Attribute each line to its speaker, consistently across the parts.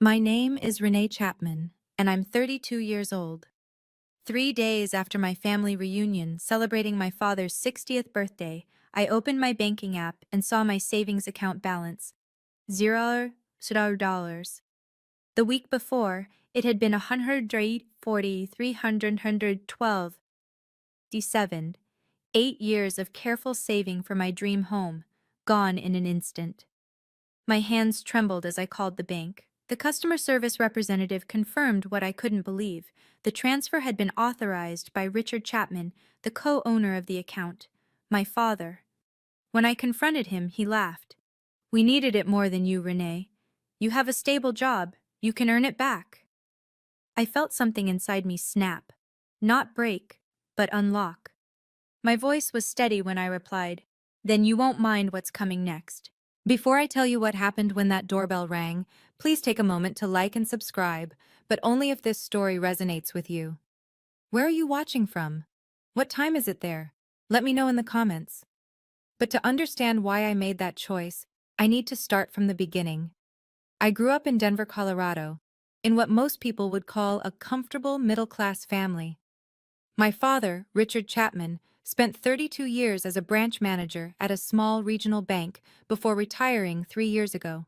Speaker 1: My name is Renee Chapman, and I'm 32 years old. 3 days after my family reunion celebrating my father's 60th birthday, I opened my banking app and saw my savings account balance $0. The week before, it had been 140, 312, 8 years of careful saving for my dream home, gone in an instant. My hands trembled as I called the bank. The customer service representative confirmed what I couldn't believe. The transfer had been authorized by Richard Chapman, the co-owner of the account, my father. When I confronted him, he laughed. "We needed it more than you, Renee. You have a stable job. You can earn it back." I felt something inside me snap. Not break, but unlock. My voice was steady when I replied, "Then you won't mind what's coming next." Before I tell you what happened when that doorbell rang, please take a moment to like and subscribe, but only if this story resonates with you. Where are you watching from? What time is it there? Let me know in the comments. But to understand why I made that choice, I need to start from the beginning. I grew up in Denver, Colorado, in what most people would call a comfortable middle-class family. My father, Richard Chapman, spent 32 years as a branch manager at a small regional bank before retiring 3 years ago.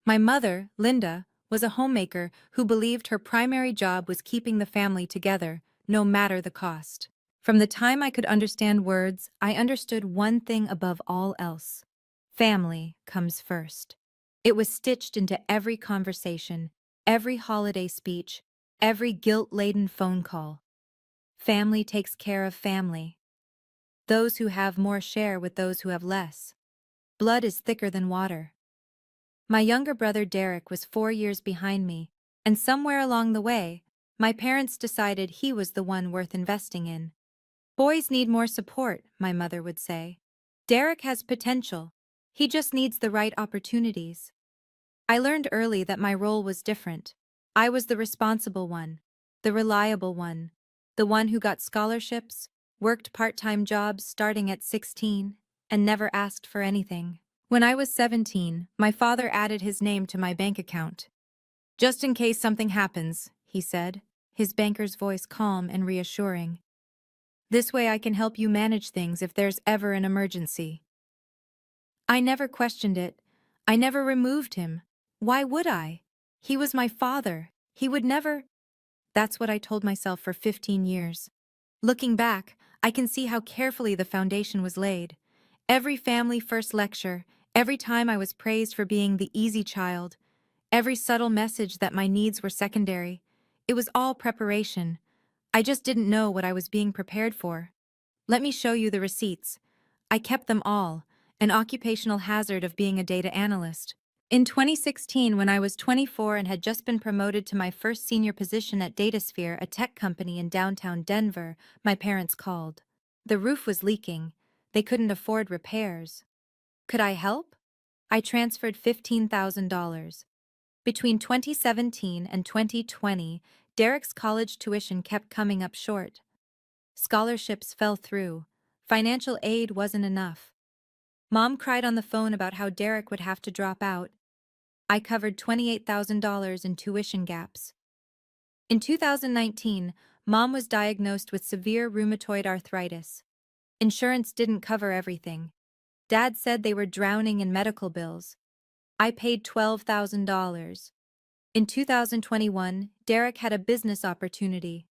Speaker 1: My mother, Linda, was a homemaker who believed her primary job was keeping the family together, no matter the cost. From the time I could understand words, I understood one thing above all else. Family comes first. It was stitched into every conversation, every holiday speech, every guilt-laden phone call. Family takes care of family. Those who have more share with those who have less. Blood is thicker than water. My younger brother Derek was 4 years behind me, and somewhere along the way, my parents decided he was the one worth investing in. "Boys need more support," my mother would say. "Derek has potential. He just needs the right opportunities." I learned early that my role was different. I was the responsible one, the reliable one, the one who got scholarships, worked part-time jobs starting at 16, and never asked for anything. When I was 17, my father added his name to my bank account. "Just in case something happens," he said, his banker's voice calm and reassuring. "This way I can help you manage things if there's ever an emergency." I never questioned it. I never removed him. Why would I? He was my father. He would never. That's what I told myself for 15 years. Looking back, I can see how carefully the foundation was laid. Every family first lecture, every time I was praised for being the easy child, every subtle message that my needs were secondary, it was all preparation. I just didn't know what I was being prepared for. Let me show you the receipts. I kept them all, an occupational hazard of being a data analyst. In 2016, when I was 24 and had just been promoted to my first senior position at DataSphere, a tech company in downtown Denver, my parents called. The roof was leaking. They couldn't afford repairs. Could I help? I transferred $15,000. Between 2017 and 2020, Derek's college tuition kept coming up short. Scholarships fell through. Financial aid wasn't enough. Mom cried on the phone about how Derek would have to drop out. I covered $28,000 in tuition gaps. In 2019, Mom was diagnosed with severe rheumatoid arthritis. Insurance didn't cover everything. Dad said they were drowning in medical bills. I paid $12,000. In 2021, Derek had a business opportunity,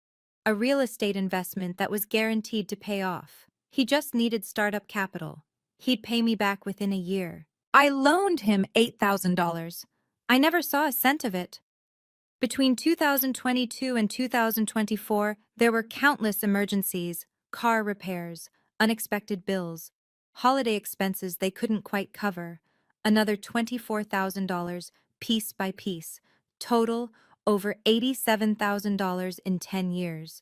Speaker 1: a real estate investment that was guaranteed to pay off. He just needed startup capital. He'd pay me back within a year. I loaned him $8,000. I never saw a cent of it. Between 2022 and 2024, there were countless emergencies, car repairs, unexpected bills, holiday expenses they couldn't quite cover, another $24,000 piece by piece, total over $87,000 in 10 years.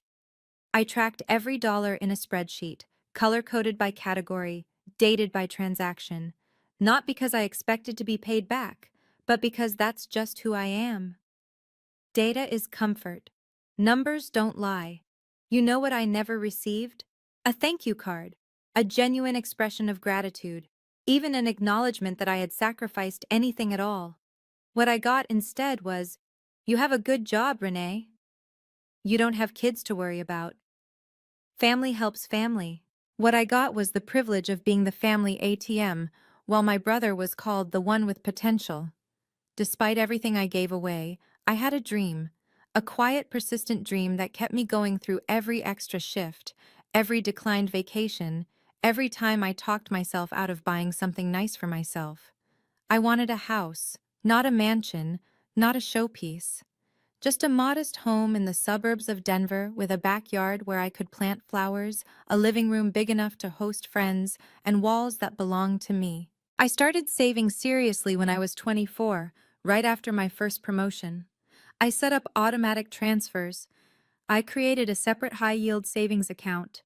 Speaker 1: I tracked every dollar in a spreadsheet, color-coded by category, dated by transaction, not because I expected to be paid back, but because that's just who I am. Data is comfort. Numbers don't lie. You know what I never received? A thank you card, a genuine expression of gratitude, even an acknowledgement that I had sacrificed anything at all. What I got instead was, "You have a good job, Renee. You don't have kids to worry about. Family helps family." What I got was the privilege of being the family ATM, while my brother was called the one with potential. Despite everything I gave away, I had a dream. A quiet, persistent dream that kept me going through every extra shift, every declined vacation, every time I talked myself out of buying something nice for myself. I wanted a house, not a mansion, not a showpiece. Just a modest home in the suburbs of Denver with a backyard where I could plant flowers, a living room big enough to host friends, and walls that belonged to me. I started saving seriously when I was 24, right after my first promotion. I set up automatic transfers. I created a separate high-yield savings account.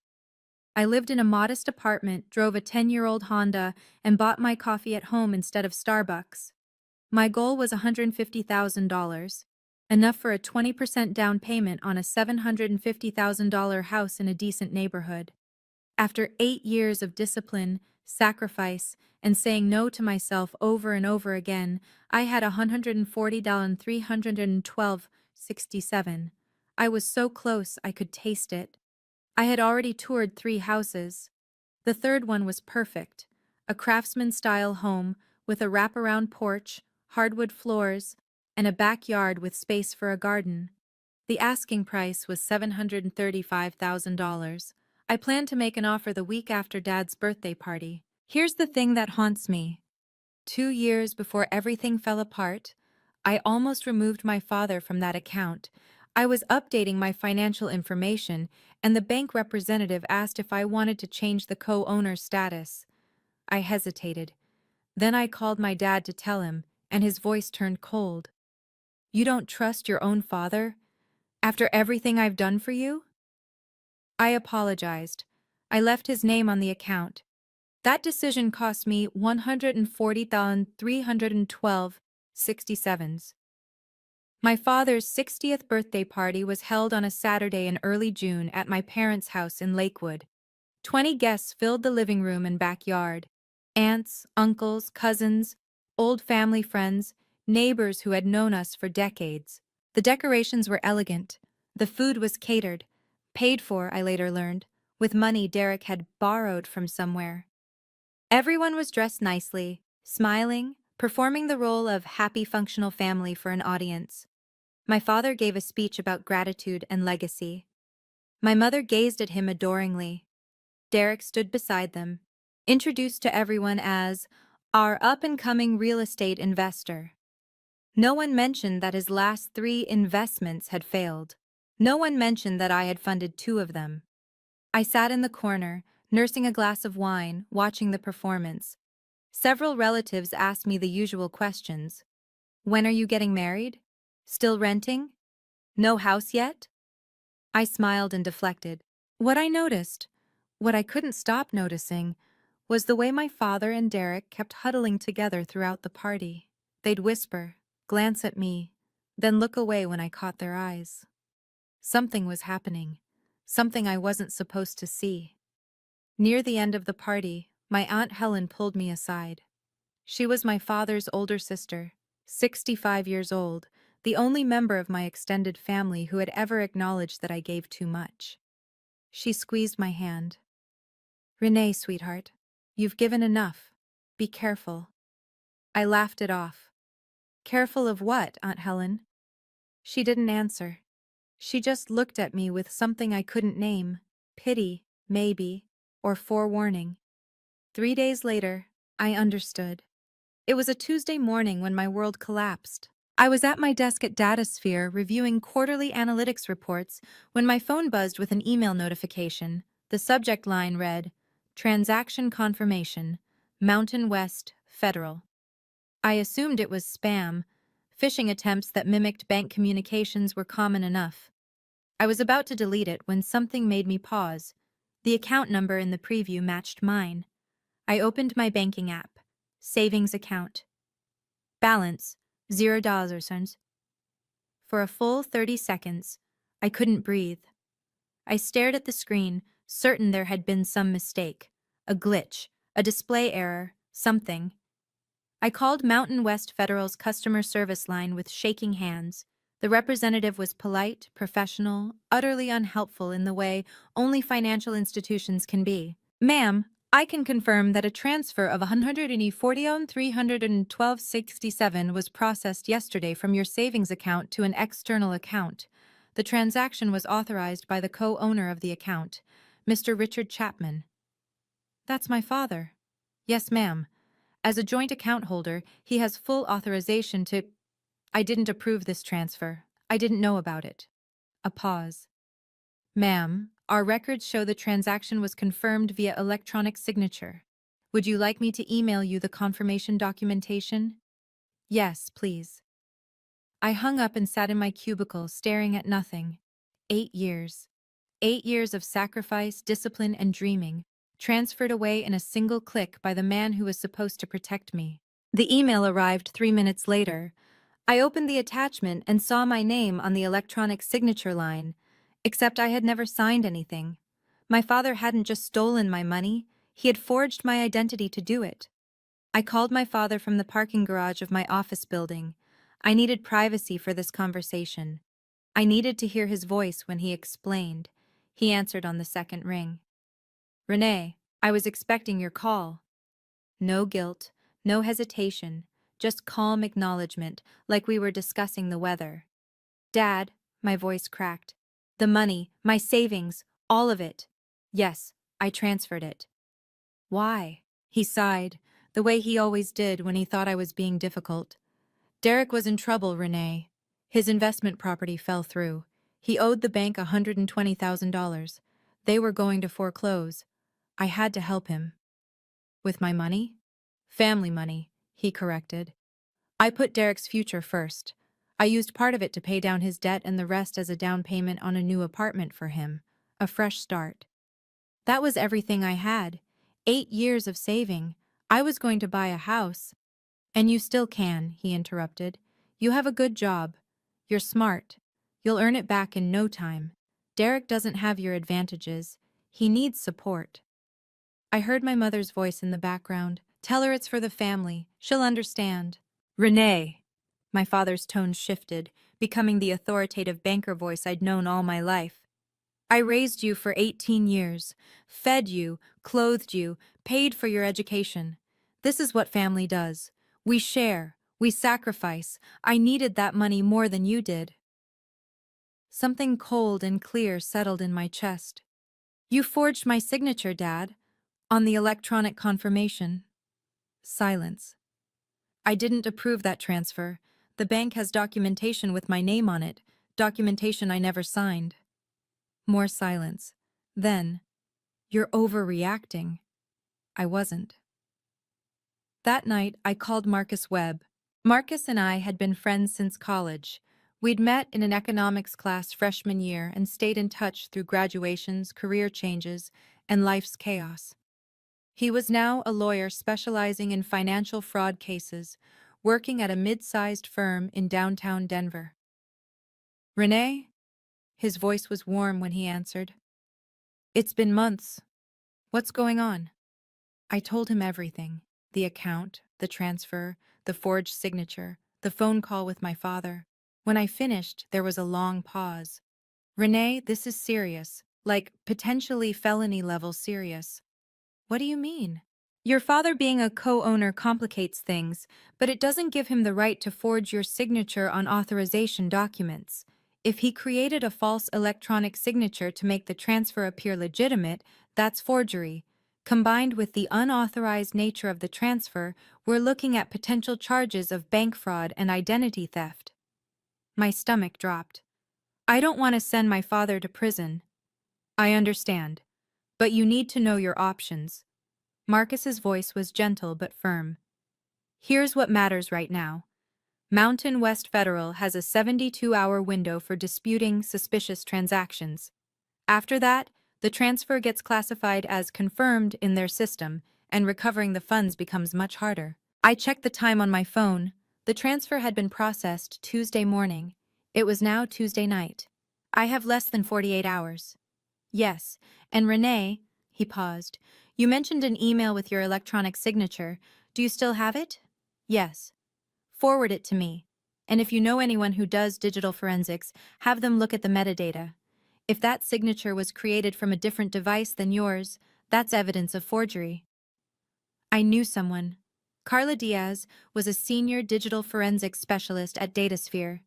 Speaker 1: I lived in a modest apartment, drove a 10-year-old Honda, and bought my coffee at home instead of Starbucks. My goal was $150,000, enough for a 20% down payment on a $750,000 house in a decent neighborhood. After 8 years of discipline, sacrifice, and saying no to myself over and over again, I had $140,312.67. 312.67. I was so close I could taste it. I had already toured 3 houses. The third one was perfect, a craftsman-style home with a wraparound porch, hardwood floors, and a backyard with space for a garden. The asking price was $735,000. I planned to make an offer the week after Dad's birthday party. Here's the thing that haunts me. 2 years before everything fell apart, I almost removed my father from that account. I was updating my financial information, and the bank representative asked if I wanted to change the co-owner status. I hesitated. Then I called my dad to tell him, and his voice turned cold. "You don't trust your own father? After everything I've done for you?" I apologized. I left his name on the account. That decision cost me $140,312.67. My father's 60th birthday party was held on a Saturday in early June at my parents' house in Lakewood. 20 guests filled the living room and backyard. Aunts, uncles, cousins, old family friends, neighbors who had known us for decades. The decorations were elegant. The food was catered. Paid for, I later learned, with money Derek had borrowed from somewhere. Everyone was dressed nicely, smiling, performing the role of happy functional family for an audience. My father gave a speech about gratitude and legacy. My mother gazed at him adoringly. Derek stood beside them, introduced to everyone as our up-and-coming real estate investor. No one mentioned that his last 3 investments had failed. No one mentioned that I had funded 2 of them. I sat in the corner, nursing a glass of wine, watching the performance. Several relatives asked me the usual questions. When are you getting married? Still renting? No house yet? I smiled and deflected. What I noticed, what I couldn't stop noticing, was the way my father and Derek kept huddling together throughout the party. They'd whisper, glance at me, then look away when I caught their eyes. Something was happening, something I wasn't supposed to see. Near the end of the party, my Aunt Helen pulled me aside. She was my father's older sister, 65 years old, the only member of my extended family who had ever acknowledged that I gave too much. She squeezed my hand. "Renee, sweetheart, you've given enough. Be careful." I laughed it off. "Careful of what, Aunt Helen?" She didn't answer. She just looked at me with something I couldn't name, pity, maybe, or forewarning. 3 days later, I understood. It was a Tuesday morning when my world collapsed. I was at my desk at DataSphere reviewing quarterly analytics reports when my phone buzzed with an email notification. The subject line read, "Transaction Confirmation, Mountain West, Federal." I assumed it was spam. Phishing attempts that mimicked bank communications were common enough. I was about to delete it when something made me pause. The account number in the preview matched mine. I opened my banking app. Savings account. Balance, $0. For a full 30 seconds, I couldn't breathe. I stared at the screen, certain there had been some mistake. A glitch, a display error, something. I called Mountain West Federal's customer service line with shaking hands. The representative was polite, professional, utterly unhelpful in the way only financial institutions can be. Ma'am, I can confirm that a transfer of $140,312.67 was processed yesterday from your savings account to an external account. The transaction was authorized by the co-owner of the account, Mr. Richard Chapman. That's my father. Yes, ma'am. As a joint account holder, he has full authorization to— I didn't approve this transfer. I didn't know about it. A pause. Ma'am, our records show the transaction was confirmed via electronic signature. Would you like me to email you the confirmation documentation? Yes, please. I hung up and sat in my cubicle, staring at nothing. 8 years. 8 years of sacrifice, discipline, and dreaming, transferred away in a single click by the man who was supposed to protect me. The email arrived 3 minutes later. I opened the attachment and saw my name on the electronic signature line, except I had never signed anything. My father hadn't just stolen my money, he had forged my identity to do it. I called my father from the parking garage of my office building. I needed privacy for this conversation. I needed to hear his voice when he explained. He answered on the second ring. Renee, I was expecting your call. No guilt, no hesitation, just calm acknowledgement, like we were discussing the weather. Dad, my voice cracked. The money, my savings, all of it. Yes, I transferred it. Why? He sighed, the way he always did when he thought I was being difficult. Derek was in trouble, Renee. His investment property fell through. He owed the bank $120,000. They were going to foreclose. I had to help him. With my money? Family money, he corrected. I put Derek's future first. I used part of it to pay down his debt and the rest as a down payment on a new apartment for him. A fresh start. That was everything I had. 8 years of saving. I was going to buy a house. And you still can, he interrupted. You have a good job. You're smart. You'll earn it back in no time. Derek doesn't have your advantages. He needs support. I heard my mother's voice in the background. Tell her it's for the family. She'll understand. Renee. My father's tone shifted, becoming the authoritative banker voice I'd known all my life. I raised you for 18 years, fed you, clothed you, paid for your education. This is what family does. We share, we sacrifice. I needed that money more than you did. Something cold and clear settled in my chest. You forged my signature, Dad, on the electronic confirmation. Silence. I didn't approve that transfer. The bank has documentation with my name on it, documentation I never signed. More silence. Then, you're overreacting. I wasn't. That night, I called Marcus Webb. Marcus and I had been friends since college. We'd met in an economics class freshman year and stayed in touch through graduations, career changes, and life's chaos. He was now a lawyer specializing in financial fraud cases, working at a mid-sized firm in downtown Denver. Renee? His voice was warm when he answered. It's been months. What's going on? I told him everything. The account, the transfer, the forged signature, the phone call with my father. When I finished, there was a long pause. Renee, this is serious, like potentially felony-level serious. What do you mean? Your father being a co-owner complicates things, but it doesn't give him the right to forge your signature on authorization documents. If he created a false electronic signature to make the transfer appear legitimate, that's forgery. Combined with the unauthorized nature of the transfer, we're looking at potential charges of bank fraud and identity theft. My stomach dropped. I don't want to send my father to prison. I understand. But you need to know your options. Marcus's voice was gentle but firm. Here's what matters right now. Mountain West Federal has a 72-hour window for disputing suspicious transactions. After that, the transfer gets classified as confirmed in their system, and recovering the funds becomes much harder. I checked the time on my phone. The transfer had been processed Tuesday morning. It was now Tuesday night. I have less than 48 hours. Yes, and Renee, he paused, you mentioned an email with your electronic signature. Do you still have it? Yes. Forward it to me. And if you know anyone who does digital forensics, have them look at the metadata. If that signature was created from a different device than yours, that's evidence of forgery. I knew someone. Carla Diaz was a senior digital forensics specialist at DataSphere.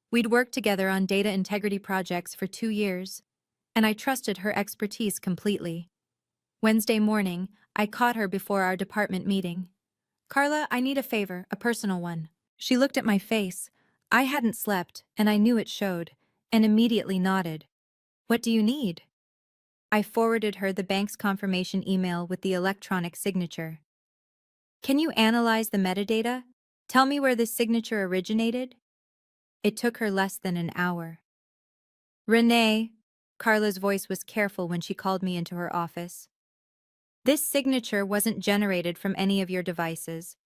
Speaker 1: We'd worked together on data integrity projects for 2 years, and I trusted her expertise completely. Wednesday morning, I caught her before our department meeting. Carla, I need a favor, a personal one. She looked at my face. I hadn't slept, and I knew it showed, and immediately nodded. What do you need? I forwarded her the bank's confirmation email with the electronic signature. Can you analyze the metadata? Tell me where this signature originated? It took her less than an hour. Renee, Carla's voice was careful when she called me into her office. This signature wasn't generated from any of your devices.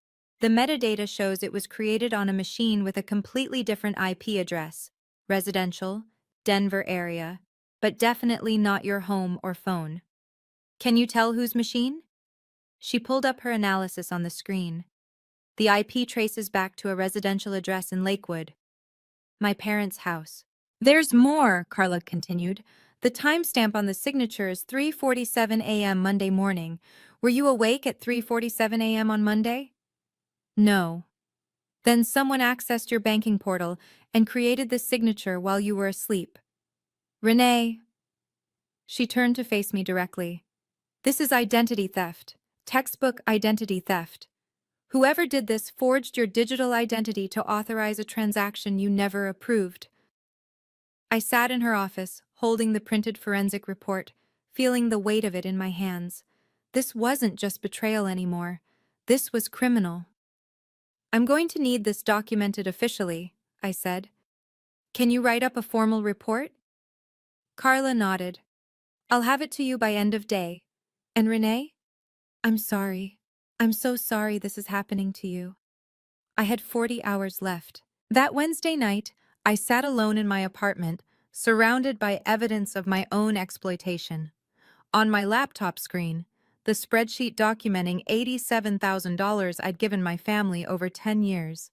Speaker 1: The metadata shows it was created on a machine with a completely different IP address, residential, Denver area, but definitely not your home or phone. Can you tell whose machine? She pulled up her analysis on the screen. The IP traces back to a residential address in Lakewood, my parents' house. There's more, Carla continued. The timestamp on the signature is 3:47 a.m. Monday morning. Were you awake at 3:47 a.m. on Monday? No. Then someone accessed your banking portal and created this signature while you were asleep. Renee. She turned to face me directly. This is identity theft. Textbook identity theft. Whoever did this forged your digital identity to authorize a transaction you never approved. I sat in her office, holding the printed forensic report, feeling the weight of it in my hands. This wasn't just betrayal anymore. This was criminal. I'm going to need this documented officially, I said. Can you write up a formal report? Carla nodded. I'll have it to you by end of day. And Renee? I'm sorry. I'm so sorry this is happening to you. I had 40 hours left. That Wednesday night, I sat alone in my apartment, surrounded by evidence of my own exploitation. On my laptop screen, the spreadsheet documenting $87,000 I'd given my family over 10 years.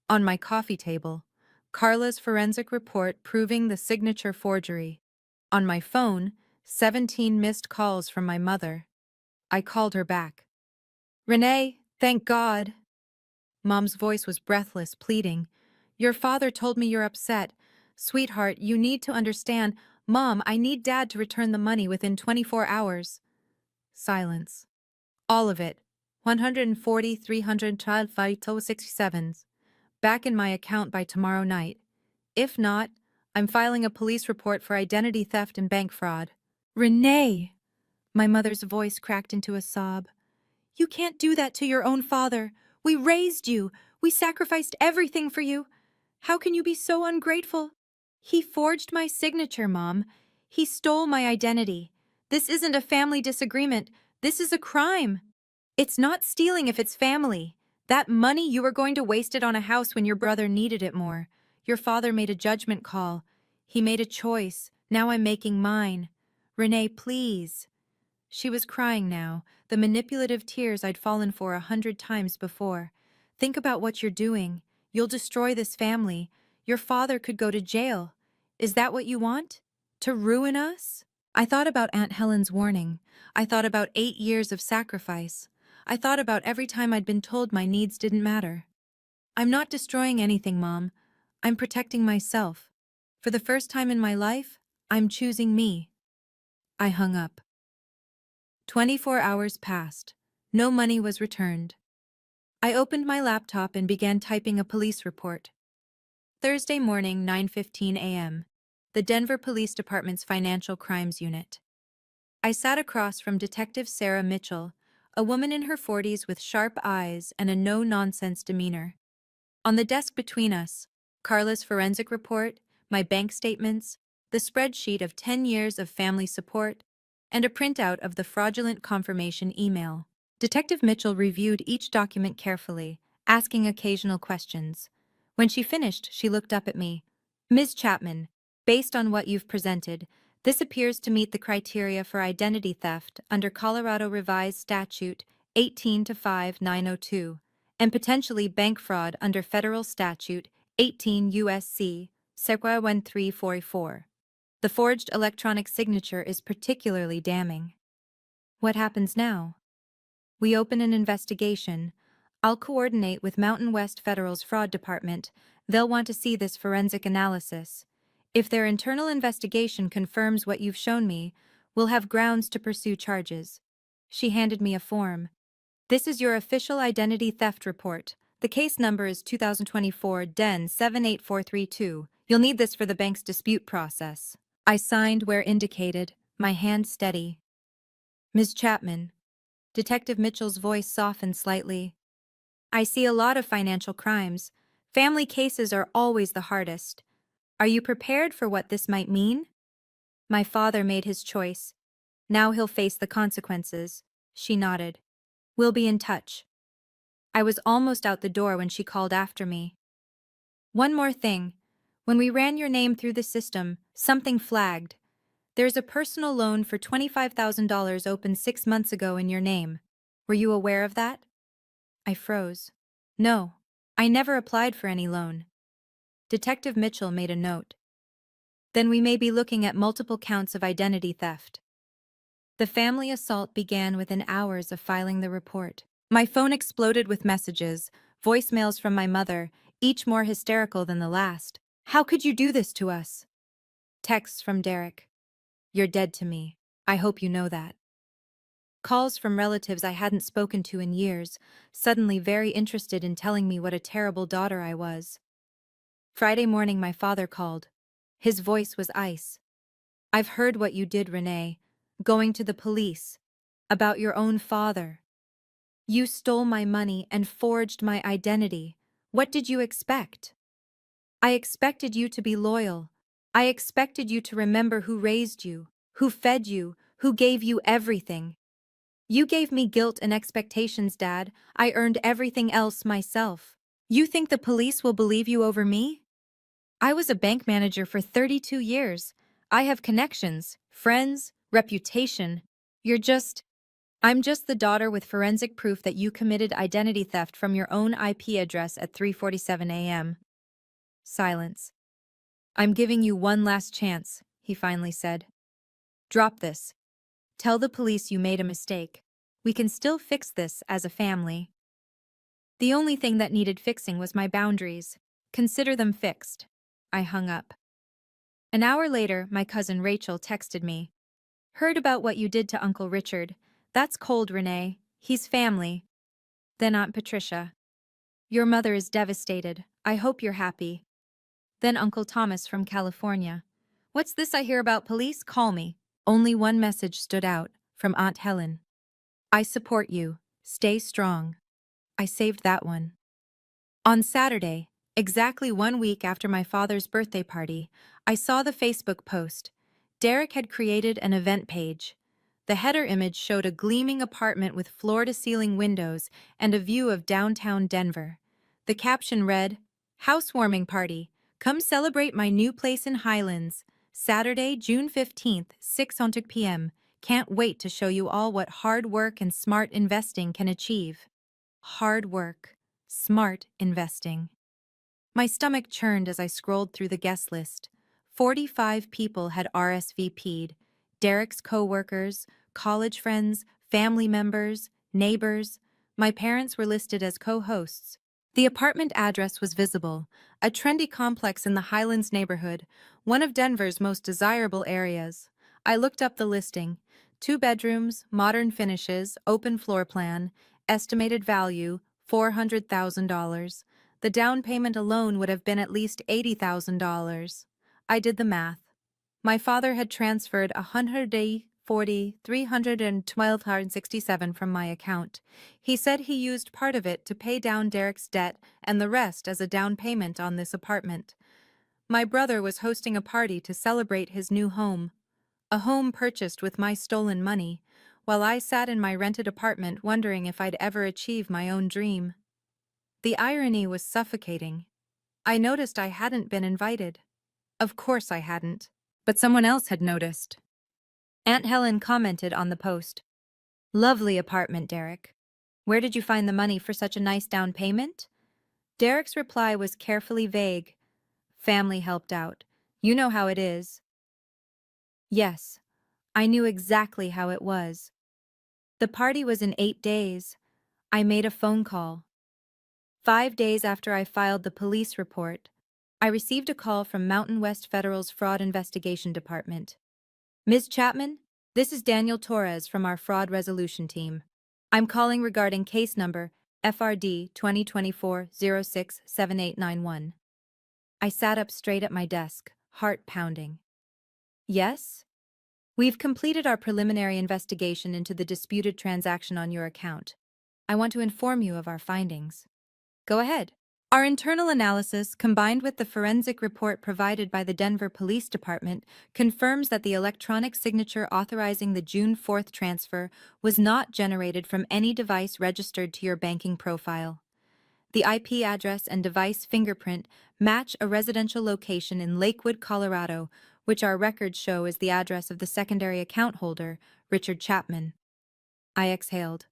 Speaker 1: On my coffee table, Carla's forensic report proving the signature forgery. On my phone, 17 missed calls from my mother. I called her back. Renee, thank God. Mom's voice was breathless, pleading. Your father told me you're upset. Sweetheart, you need to understand. Mom, I need Dad to return the money within 24 hours. Silence. All of it. 140, 312, 567s. Back in my account by tomorrow night. If not, I'm filing a police report for identity theft and bank fraud. Renee! My mother's voice cracked into a sob. You can't do that to your own father. We raised you. We sacrificed everything for you. How can you be so ungrateful? He forged my signature, Mom. He stole my identity. This isn't a family disagreement. This is a crime. It's not stealing if it's family. That money, you were going to waste it on a house when your brother needed it more. Your father made a judgment call. He made a choice. Now I'm making mine. Renee, please. She was crying now, the manipulative tears I'd fallen for 100 times before. Think about what you're doing. You'll destroy this family. Your father could go to jail. Is that what you want? To ruin us? I thought about Aunt Helen's warning. I thought about 8 years of sacrifice. I thought about every time I'd been told my needs didn't matter. I'm not destroying anything, Mom. I'm protecting myself. For the first time in my life, I'm choosing me. I hung up. 24 hours passed. No money was returned. I opened my laptop and began typing a police report. Thursday morning, 9:15 a.m. The Denver Police Department's Financial Crimes Unit. I sat across from Detective Sarah Mitchell, a woman in her 40s with sharp eyes and a no-nonsense demeanor. On the desk between us, Carla's forensic report, my bank statements, the spreadsheet of 10 years of family support, and a printout of the fraudulent confirmation email. Detective Mitchell reviewed each document carefully, asking occasional questions. When she finished, she looked up at me. Ms. Chapman, based on what you've presented, this appears to meet the criteria for identity theft under Colorado Revised Statute 18-5902, and potentially bank fraud under federal statute 18 U.S.C. Sequa 1344. The forged electronic signature is particularly damning. What happens now? We open an investigation. I'll coordinate with Mountain West Federal's fraud department. They'll want to see this forensic analysis. If their internal investigation confirms what you've shown me, we'll have grounds to pursue charges. She handed me a form. This is your official identity theft report. The case number is 2024 DEN 78432. You'll need this for the bank's dispute process. I signed where indicated, my hand steady. Ms. Chapman. Detective Mitchell's voice softened slightly. I see a lot of financial crimes. Family cases are always the hardest. Are you prepared for what this might mean? My father made his choice. Now he'll face the consequences. She nodded. We'll be in touch. I was almost out the door when she called after me. One more thing. When we ran your name through the system, something flagged. There's a personal loan for $25,000 opened 6 months ago in your name. Were you aware of that? I froze. No, I never applied for any loan. Detective Mitchell made a note. Then we may be looking at multiple counts of identity theft. The family assault began within hours of filing the report. My phone exploded with messages, voicemails from my mother, each more hysterical than the last. How could you do this to us? Texts from Derek. You're dead to me. I hope you know that. Calls from relatives I hadn't spoken to in years, suddenly very interested in telling me what a terrible daughter I was. Friday morning my father called. His voice was ice. I've heard what you did, Renee. Going to the police. About your own father. You stole my money and forged my identity. What did you expect? I expected you to be loyal. I expected you to remember who raised you, who fed you, who gave you everything. You gave me guilt and expectations, Dad. I earned everything else myself. You think the police will believe you over me? I was a bank manager for 32 years. I have connections, friends, reputation. I'm just the daughter with forensic proof that you committed identity theft from your own IP address at 3:47 a.m. Silence. I'm giving you one last chance, he finally said. Drop this. Tell the police you made a mistake. We can still fix this as a family. The only thing that needed fixing was my boundaries. Consider them fixed. I hung up. An hour later, my cousin Rachel texted me. Heard about what you did to Uncle Richard. That's cold, Renee. He's family. Then Aunt Patricia. Your mother is devastated. I hope you're happy. Then Uncle Thomas from California. What's this I hear about police? Call me. Only one message stood out, from Aunt Helen. I support you. Stay strong. I saved that one. On Saturday, exactly 1 week after my father's birthday party, I saw the Facebook post. Derek had created an event page. The header image showed a gleaming apartment with floor-to-ceiling windows and a view of downtown Denver. The caption read, Housewarming Party. Come celebrate my new place in Highlands. Saturday, June 15th, 6:00 p.m. Can't wait to show you all what hard work and smart investing can achieve. Hard work. Smart investing. My stomach churned as I scrolled through the guest list. 45 people had RSVP'd. Derek's co-workers, college friends, family members, neighbors. My parents were listed as co-hosts. The apartment address was visible, a trendy complex in the Highlands neighborhood, one of Denver's most desirable areas. I looked up the listing. 2 bedrooms, modern finishes, open floor plan, estimated value, $400,000. The down payment alone would have been at least $80,000. I did the math. My father had transferred $140,312.67 from my account. He said he used part of it to pay down Derek's debt and the rest as a down payment on this apartment. My brother was hosting a party to celebrate his new home. A home purchased with my stolen money, while I sat in my rented apartment wondering if I'd ever achieve my own dream. The irony was suffocating. I noticed I hadn't been invited. Of course I hadn't. But someone else had noticed. Aunt Helen commented on the post. Lovely apartment, Derek. Where did you find the money for such a nice down payment? Derek's reply was carefully vague. Family helped out. You know how it is. Yes, I knew exactly how it was. The party was in 8 days. I made a phone call. 5 days after I filed the police report, I received a call from Mountain West Federal's Fraud Investigation Department. Ms. Chapman, this is Daniel Torres from our fraud resolution team. I'm calling regarding case number FRD 2024-067891. I sat up straight at my desk, heart pounding. Yes? We've completed our preliminary investigation into the disputed transaction on your account. I want to inform you of our findings. Go ahead. Our internal analysis, combined with the forensic report provided by the Denver Police Department, confirms that the electronic signature authorizing the June 4th transfer was not generated from any device registered to your banking profile. The IP address and device fingerprint match a residential location in Lakewood, Colorado, which our records show is the address of the secondary account holder, Richard Chapman. I exhaled.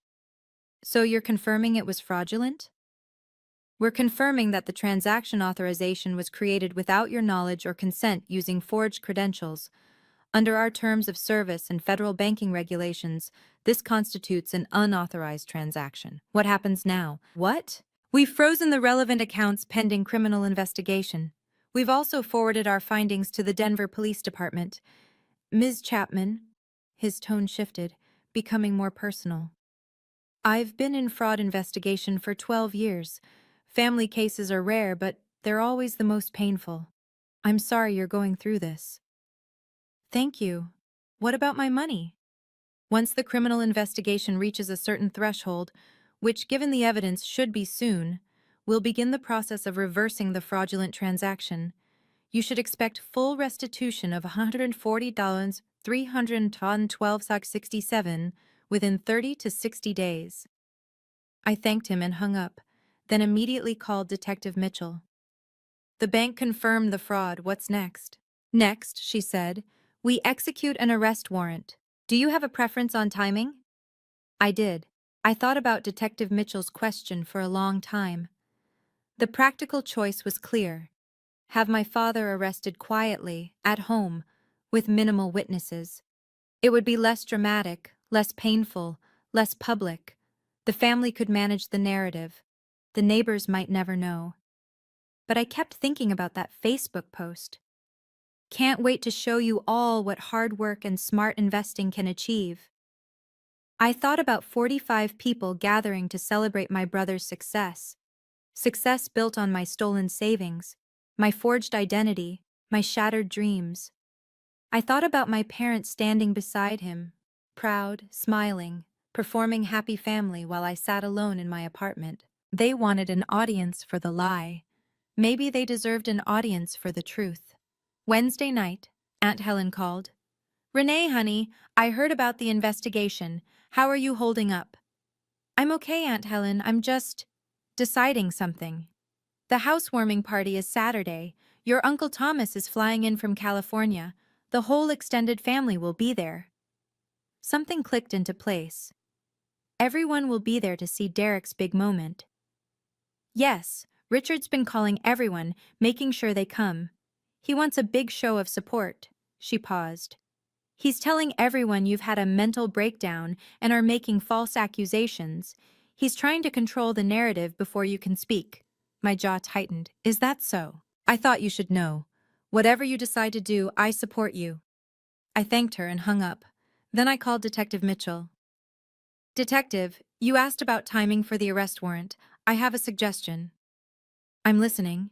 Speaker 1: So you're confirming it was fraudulent? We're confirming that the transaction authorization was created without your knowledge or consent using forged credentials. Under our terms of service and federal banking regulations, this constitutes an unauthorized transaction. What happens now? What? We've frozen the relevant accounts pending criminal investigation. We've also forwarded our findings to the Denver Police Department. Ms. Chapman, his tone shifted, becoming more personal. I've been in fraud investigation for 12 years. Family cases are rare, but they're always the most painful. I'm sorry you're going through this. Thank you. What about my money? Once the criminal investigation reaches a certain threshold, which given the evidence should be soon, we'll begin the process of reversing the fraudulent transaction. You should expect full restitution of $140, 312.67 within 30 to 60 days. I thanked him and hung up, then immediately called Detective Mitchell. The bank confirmed the fraud. What's next? Next, she said, we execute an arrest warrant. Do you have a preference on timing? I did. I thought about Detective Mitchell's question for a long time. The practical choice was clear. Have my father arrested quietly, at home, with minimal witnesses. It would be less dramatic, less painful, less public. The family could manage the narrative. The neighbors might never know. But I kept thinking about that Facebook post. Can't wait to show you all what hard work and smart investing can achieve. I thought about 45 people gathering to celebrate my brother's success. Success built on my stolen savings, my forged identity, my shattered dreams. I thought about my parents standing beside him, proud, smiling, performing happy family while I sat alone in my apartment. They wanted an audience for the lie. Maybe they deserved an audience for the truth. Wednesday night, Aunt Helen called. Renee, honey, I heard about the investigation. How are you holding up? I'm okay, Aunt Helen. I'm just deciding something. The housewarming party is Saturday. Your Uncle Thomas is flying in from California. The whole extended family will be there. Something clicked into place. Everyone will be there to see Derek's big moment. Yes, Richard's been calling everyone, making sure they come. He wants a big show of support. She paused. He's telling everyone you've had a mental breakdown and are making false accusations. He's trying to control the narrative before you can speak. My jaw tightened. Is that so? I thought you should know. Whatever you decide to do, I support you. I thanked her and hung up. Then I called Detective Mitchell. Detective, you asked about timing for the arrest warrant. I have a suggestion. I'm listening.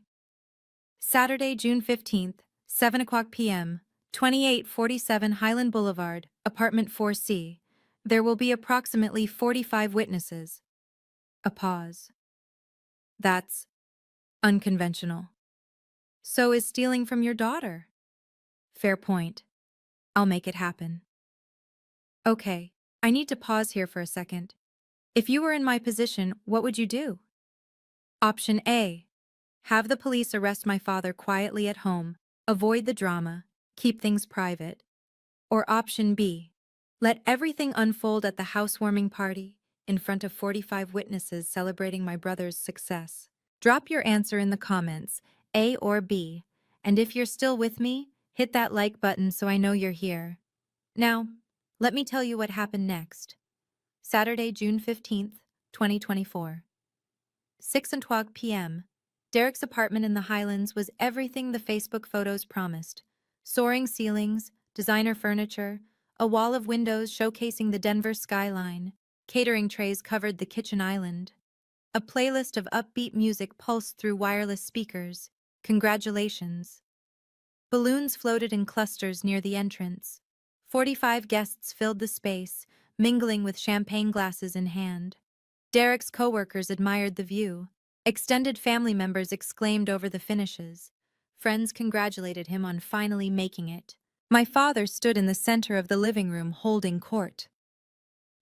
Speaker 1: Saturday, June 15th, 7 o'clock p.m., 2847 Highland Boulevard, Apartment 4C. There will be approximately 45 witnesses. A pause. That's unconventional. So is stealing from your daughter. Fair point. I'll make it happen. Okay, I need to pause here for a second. If you were in my position, what would you do? Option A. Have the police arrest my father quietly at home, avoid the drama, keep things private. Or option B. Let everything unfold at the housewarming party, in front of 45 witnesses celebrating my brother's success? Drop your answer in the comments, A or B. And if you're still with me, hit that like button so I know you're here. Now, let me tell you what happened next. Saturday, June 15th, 2024. 6:12 p.m. Derek's apartment in the Highlands was everything the Facebook photos promised. Soaring ceilings, designer furniture, a wall of windows showcasing the Denver skyline, catering trays covered the kitchen island. A playlist of upbeat music pulsed through wireless speakers. Congratulations. Balloons floated in clusters near the entrance. 45 guests filled the space, mingling with champagne glasses in hand. Derek's coworkers admired the view. Extended family members exclaimed over the finishes. Friends congratulated him on finally making it. My father stood in the center of the living room holding court.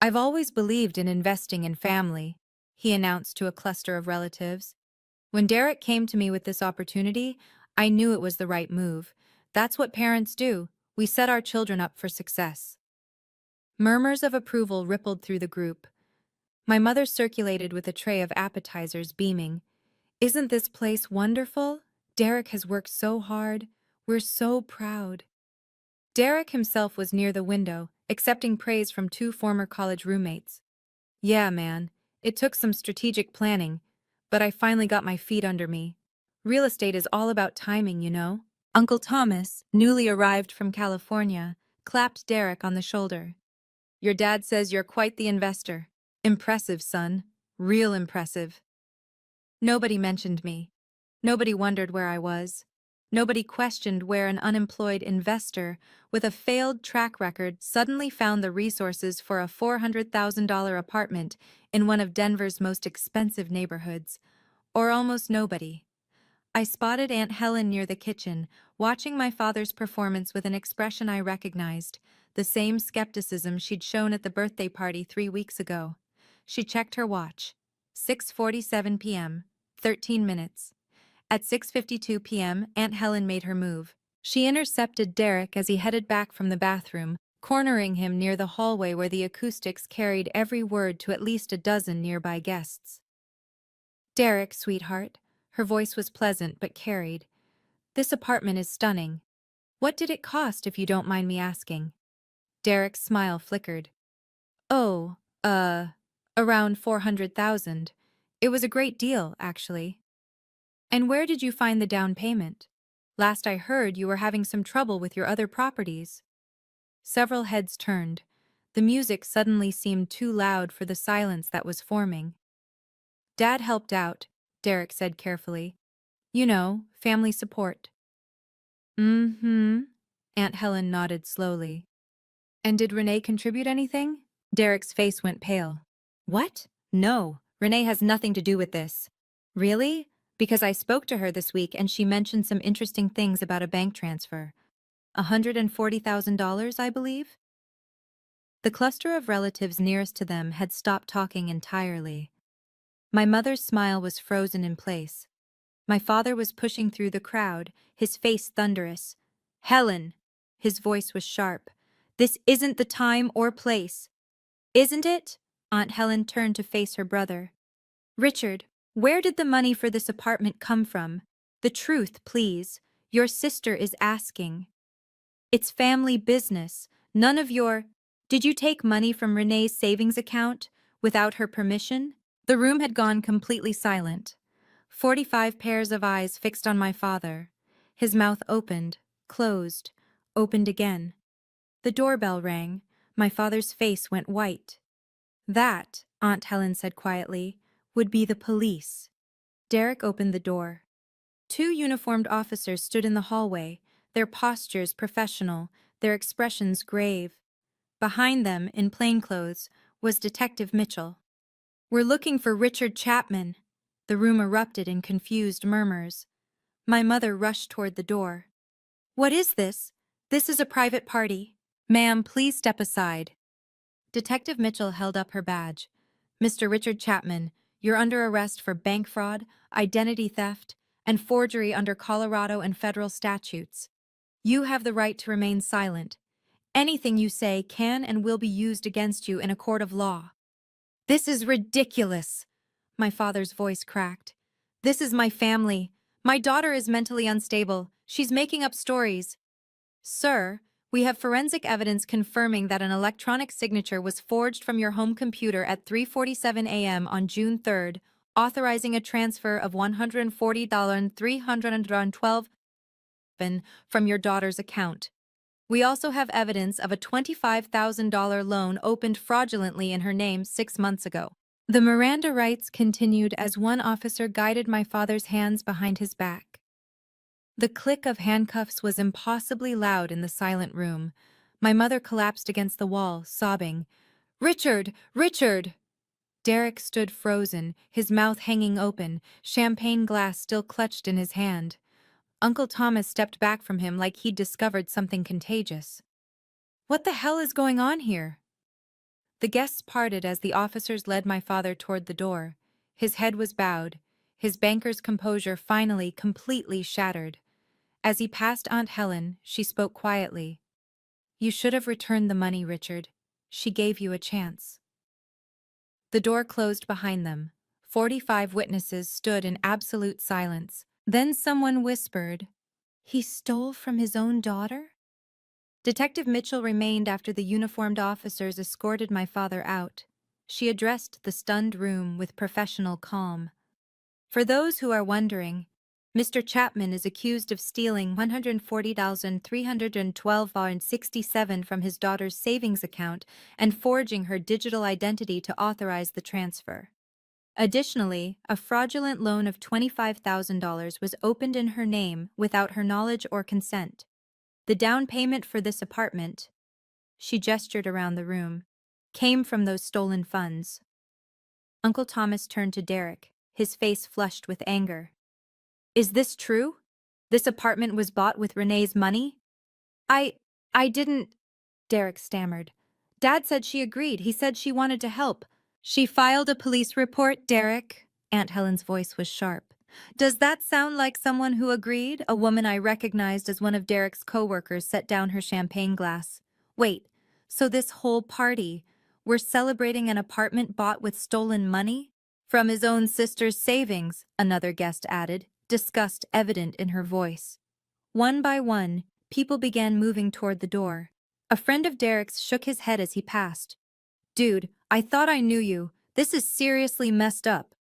Speaker 1: "I've always believed in investing in family," he announced to a cluster of relatives. "When Derek came to me with this opportunity, I knew it was the right move. That's what parents do. We set our children up for success." Murmurs of approval rippled through the group. My mother circulated with a tray of appetizers, beaming. "Isn't this place wonderful? Derek has worked so hard. We're so proud." Derek himself was near the window, accepting praise from two former college roommates. "Yeah, man, it took some strategic planning, but I finally got my feet under me. Real estate is all about timing, you know." Uncle Thomas, newly arrived from California, clapped Derek on the shoulder. "Your dad says you're quite the investor. Impressive, son. Real impressive." Nobody mentioned me. Nobody wondered where I was. Nobody questioned where an unemployed investor with a failed track record suddenly found the resources for a $400,000 apartment in one of Denver's most expensive neighborhoods. Or almost nobody. I spotted Aunt Helen near the kitchen, watching my father's performance with an expression I recognized, the same skepticism she'd shown at the birthday party 3 weeks ago. She checked her watch. 6:47 p.m., 13 minutes. At 6:52 p.m., Aunt Helen made her move. She intercepted Derek as he headed back from the bathroom, cornering him near the hallway where the acoustics carried every word to at least a dozen nearby guests. "Derek, sweetheart." Her voice was pleasant but carried. "This apartment is stunning. What did it cost, if you don't mind me asking?" Derek's smile flickered. "Oh, around 400,000. It was a great deal, actually." "And where did you find the down payment? Last I heard, you were having some trouble with your other properties." Several heads turned. The music suddenly seemed too loud for the silence that was forming. "Dad helped out," Derek said carefully. "You know, family support." "Mm-hmm," Aunt Helen nodded slowly. "And did Renee contribute anything?" Derek's face went pale. "What? No, Renee has nothing to do with this." "Really? Because I spoke to her this week and she mentioned some interesting things about a bank transfer. $140,000, I believe?" The cluster of relatives nearest to them had stopped talking entirely. My mother's smile was frozen in place. My father was pushing through the crowd, his face thunderous. "Helen!" His voice was sharp. "This isn't the time or place." "Isn't it?" Aunt Helen turned to face her brother. "Richard, where did the money for this apartment come from? The truth, please. Your sister is asking." "It's family business. None of your—" "Did you take money from Renee's savings account without her permission?" The room had gone completely silent. 45 pairs of eyes fixed on my father. His mouth opened, closed, opened again. The doorbell rang. My father's face went white. "That," Aunt Helen said quietly, "would be the police." Derek opened the door. Two uniformed officers stood in the hallway, their postures professional, their expressions grave. Behind them, in plainclothes, was Detective Mitchell. "We're looking for Richard Chapman." The room erupted in confused murmurs. My mother rushed toward the door. "What is this? This is a private party." "Ma'am, please step aside." Detective Mitchell held up her badge. "Mr. Richard Chapman, you're under arrest for bank fraud, identity theft, and forgery under Colorado and federal statutes. You have the right to remain silent. Anything you say can and will be used against you in a court of law." This is ridiculous. My father's voice cracked. This is my family. My daughter is mentally unstable. She's making up stories. Sir, we have forensic evidence confirming that an electronic signature was forged from your home computer at 3:47 a.m. on June 3rd, authorizing a transfer of $140,312 from your daughter's account. We also have evidence of a $25,000 loan opened fraudulently in her name 6 months ago. The Miranda rights continued as one officer guided my father's hands behind his back. The click of handcuffs was impossibly loud in the silent room. My mother collapsed against the wall, sobbing, "Richard! Richard!" Derek stood frozen, his mouth hanging open, champagne glass still clutched in his hand. Uncle Thomas stepped back from him like he'd discovered something contagious. "What the hell is going on here?" The guests parted as the officers led my father toward the door. His head was bowed, his banker's composure finally completely shattered. As he passed Aunt Helen, she spoke quietly. "You should have returned the money, Richard. She gave you a chance." The door closed behind them. 45 witnesses stood in absolute silence. Then someone whispered, "He stole from his own daughter?" Detective Mitchell remained after the uniformed officers escorted my father out. She addressed the stunned room with professional calm. "For those who are wondering, Mr. Chapman is accused of stealing $140,312.67 from his daughter's savings account and forging her digital identity to authorize the transfer. Additionally, a fraudulent loan of $25,000 was opened in her name without her knowledge or consent. The down payment for this apartment," she gestured around the room, "came from those stolen funds." Uncle Thomas turned to Derek, his face flushed with anger. "Is this true? This apartment was bought with Renee's money?" I didn't," Derek stammered. "Dad said she agreed. He said she wanted to help." "She filed a police report, Derek." Aunt Helen's voice was sharp. "Does that sound like someone who agreed?" A woman I recognized as one of Derek's co-workers set down her champagne glass. "Wait, so this whole party, we're celebrating an apartment bought with stolen money?" "From his own sister's savings," another guest added, disgust evident in her voice. One by one, people began moving toward the door. A friend of Derek's shook his head as he passed. "Dude, I thought I knew you. This is seriously messed up."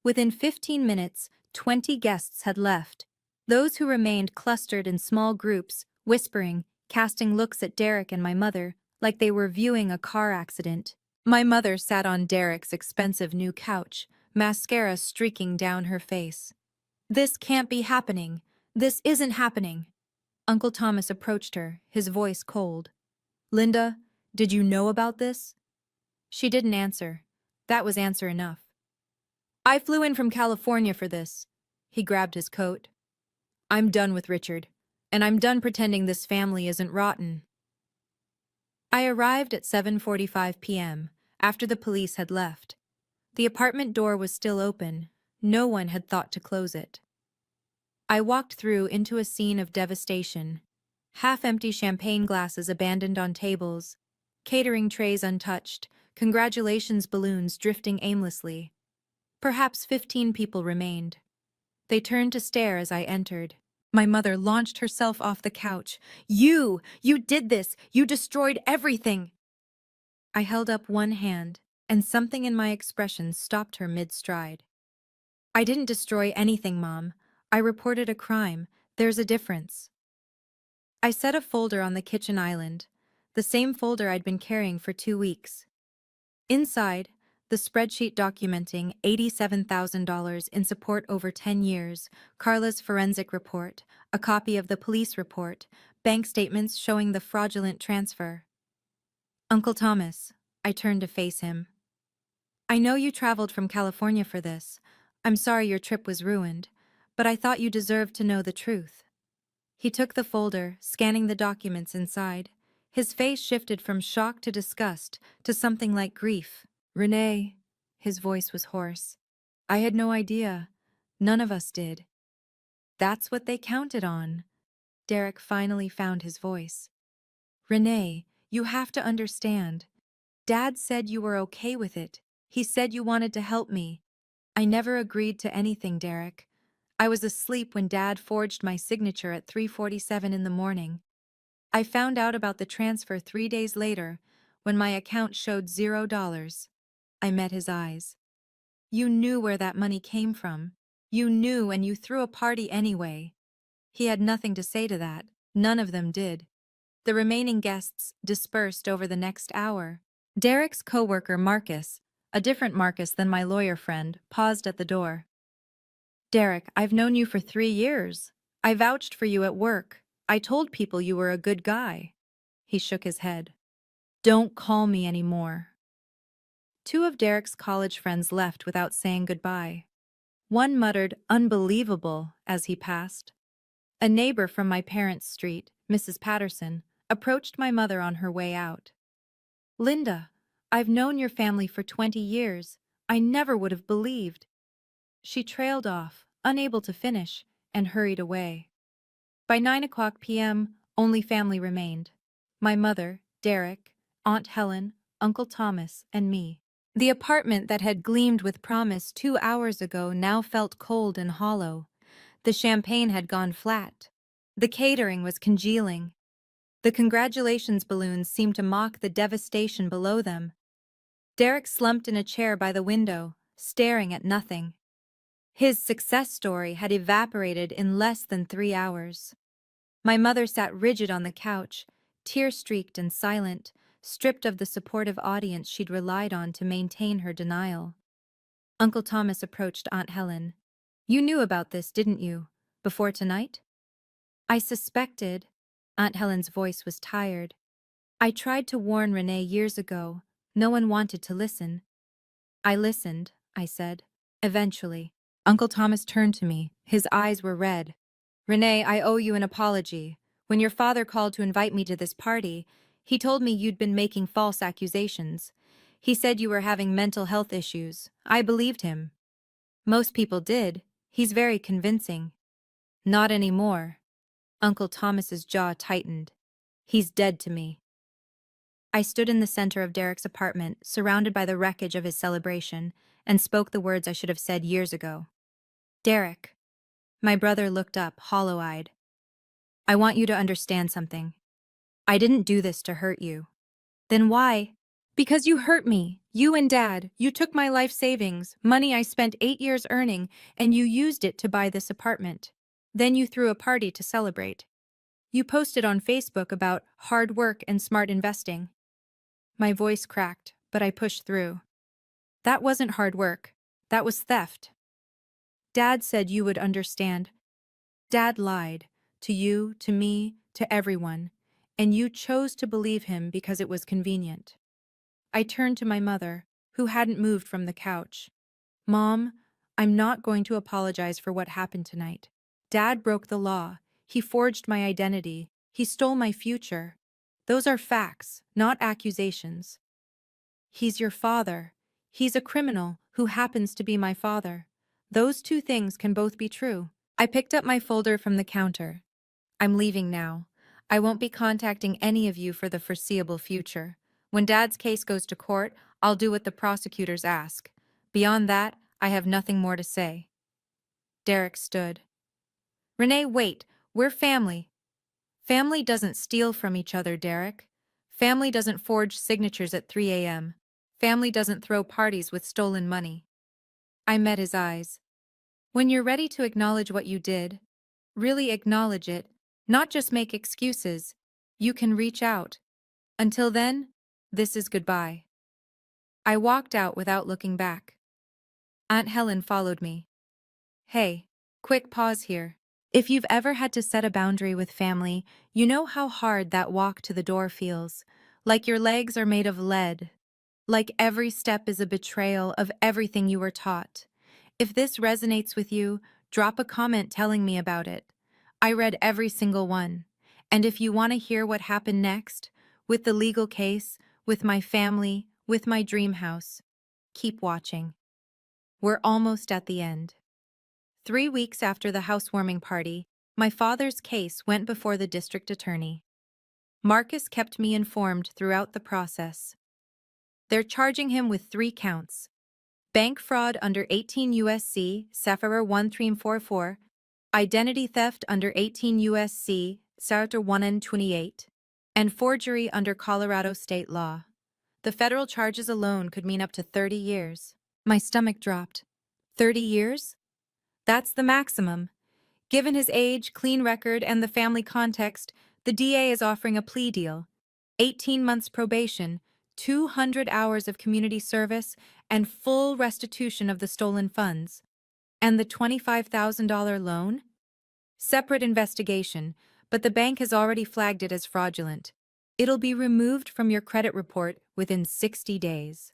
Speaker 1: Within 15 minutes, 20 guests had left. Those who remained clustered in small groups, whispering, casting looks at Derek and my mother, like they were viewing a car accident. My mother sat on Derek's expensive new couch, mascara streaking down her face. "This can't be happening. This isn't happening." Uncle Thomas approached her, his voice cold. "Linda, did you know about this?" She didn't answer. That was answer enough. "I flew in from California for this." He grabbed his coat. "I'm done with Richard, and I'm done pretending this family isn't rotten." I arrived at 7:45 p.m., after the police had left. The apartment door was still open. No one had thought to close it. I walked through into a scene of devastation. Half-empty champagne glasses abandoned on tables, catering trays untouched, congratulations balloons drifting aimlessly. Perhaps 15 people remained. They turned to stare as I entered. My mother launched herself off the couch. You did this! You destroyed everything!" I held up one hand, and something in my expression stopped her mid-stride. "I didn't destroy anything, Mom. I reported a crime. There's a difference." I set a folder on the kitchen island, the same folder I'd been carrying for 2 weeks. Inside, the spreadsheet documenting $87,000 in support over 10 years, Carla's forensic report, a copy of the police report, bank statements showing the fraudulent transfer. "Uncle Thomas," I turned to face him. "I know you traveled from California for this. I'm sorry your trip was ruined, but I thought you deserved to know the truth." He took the folder, scanning the documents inside. His face shifted from shock to disgust to something like grief. "Renee," his voice was hoarse, "I had no idea. None of us did." "That's what they counted on." Derek finally found his voice. "Renee, you have to understand. Dad said you were okay with it. He said you wanted to help me. I never agreed to anything, Derek. I was asleep when Dad forged my signature at 3:47 in the morning. I found out about the transfer 3 days later, when my account showed $0. I met his eyes. You knew where that money came from. You knew, and you threw a party anyway. He had nothing to say to that. None of them did. The remaining guests dispersed over the next hour. Derek's coworker Marcus, a different Marcus than my lawyer friend, paused at the door. Derek, I've known you for 3 years. I vouched for you at work. I told people you were a good guy. He shook his head. Don't call me anymore. Two of Derek's college friends left without saying goodbye. One muttered, "Unbelievable," as he passed. A neighbor from my parents' street, Mrs. Patterson, approached my mother on her way out. Linda, I've known your family for 20 years. I never would have believed. She trailed off, unable to finish, and hurried away. By 9 p.m., only family remained. My mother, Derek, Aunt Helen, Uncle Thomas, and me. The apartment that had gleamed with promise 2 hours ago now felt cold and hollow. The champagne had gone flat. The catering was congealing. The congratulations balloons seemed to mock the devastation below them. Derek slumped in a chair by the window, staring at nothing. His success story had evaporated in less than 3 hours. My mother sat rigid on the couch, tear-streaked and silent, stripped of the supportive audience she'd relied on to maintain her denial. Uncle Thomas approached Aunt Helen. You knew about this, didn't you? Before tonight? I suspected. Aunt Helen's voice was tired. I tried to warn Renee years ago. No one wanted to listen. I listened, I said. Eventually. Uncle Thomas turned to me. His eyes were red. Renee, I owe you an apology. When your father called to invite me to this party, he told me you'd been making false accusations. He said you were having mental health issues. I believed him. Most people did. He's very convincing. Not anymore. Uncle Thomas's jaw tightened. He's dead to me. I stood in the center of Derek's apartment, surrounded by the wreckage of his celebration, and spoke the words I should have said years ago. Derek. My brother looked up, hollow-eyed. I want you to understand something. I didn't do this to hurt you. Then why? Because you hurt me. You and Dad. You took my life savings, money I spent 8 years earning, and you used it to buy this apartment. Then you threw a party to celebrate. You posted on Facebook about hard work and smart investing. My voice cracked, but I pushed through. That wasn't hard work. That was theft. Dad said you would understand. Dad lied. To you, to me, to everyone. And you chose to believe him because it was convenient. I turned to my mother, who hadn't moved from the couch. Mom, I'm not going to apologize for what happened tonight. Dad broke the law. He forged my identity. He stole my future. Those are facts, not accusations. He's your father. He's a criminal who happens to be my father. Those two things can both be true. I picked up my folder from the counter. I'm leaving now. I won't be contacting any of you for the foreseeable future. When Dad's case goes to court, I'll do what the prosecutors ask. Beyond that, I have nothing more to say. Derek stood. Renee, wait. We're family. Family doesn't steal from each other, Derek. Family doesn't forge signatures at 3 a.m. Family doesn't throw parties with stolen money. I met his eyes. When you're ready to acknowledge what you did, really acknowledge it, not just make excuses, you can reach out. Until then, this is goodbye. I walked out without looking back. Aunt Helen followed me. Hey, quick pause here. If you've ever had to set a boundary with family, you know how hard that walk to the door feels. Like your legs are made of lead. Like every step is a betrayal of everything you were taught. If this resonates with you, drop a comment telling me about it. I read every single one. And if you want to hear what happened next, with the legal case, with my family, with my dream house, keep watching. We're almost at the end. 3 weeks after the housewarming party, my father's case went before the district attorney. Marcus kept me informed throughout the process. They're charging him with 3 counts: Bank fraud under 18 U.S.C. Sapphire 1344, identity theft under 18 U.S.C. Sartor 1N28, and forgery under Colorado state law. The federal charges alone could mean up to 30 years. My stomach dropped. 30 years? That's the maximum. Given his age, clean record, and the family context, the DA is offering a plea deal. 18 months probation, 200 hours of community service, and full restitution of the stolen funds. And the $25,000 loan? Separate investigation, but the bank has already flagged it as fraudulent. It'll be removed from your credit report within 60 days.